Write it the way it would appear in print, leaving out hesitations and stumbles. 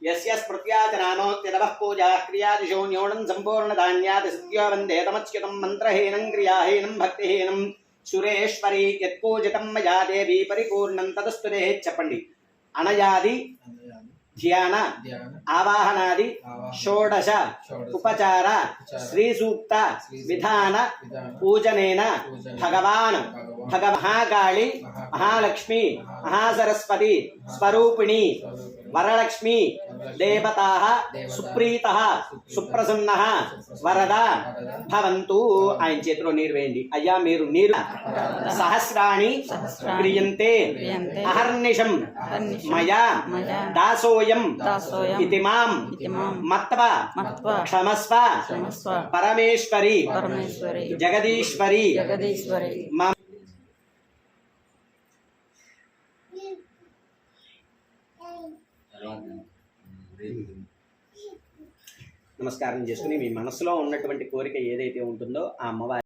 यस्य स्मृत्याचनानोत्यनवः पूजाः क्रियादिशो न्यूनं सम्पूर्णधान्याति सद्यो वन्दे तमच्युतं मन्त्रहीनं क्रियाहीनं भक्तिहीनं सुरेश्वरी यत्पूजितं मया देवी परिपूर्णं तदस्तुते చెప్పండి అనయాది ధ్యాన ఆవాహనాది షోడశ ఉపచార శ్రీ సూక్త విధాన పూజనేన భగవాన్ మహాకాళి మహాలక్ష్మి మహాసరస్వతి స్వరూపిణి వరలక్ష్మి దేవతాః సుప్రీతః సుప్రసన్నః వరద భవంతు. ఆయన చేతిలో నీరు వేయండి. అయ్యా మీరు నీరు సహస్రాణి క్రియంతే అహర్నిశం మయా దాసోయం ఇతి మాం మత్వా క్షమస్వ పరమేశ్వరి జగదీశ్వరి నమస్కారం చేసుకుని మీ మనసులో ఉన్నటువంటి కోరిక ఏదైతే ఉంటుందో ఆ అమ్మవారి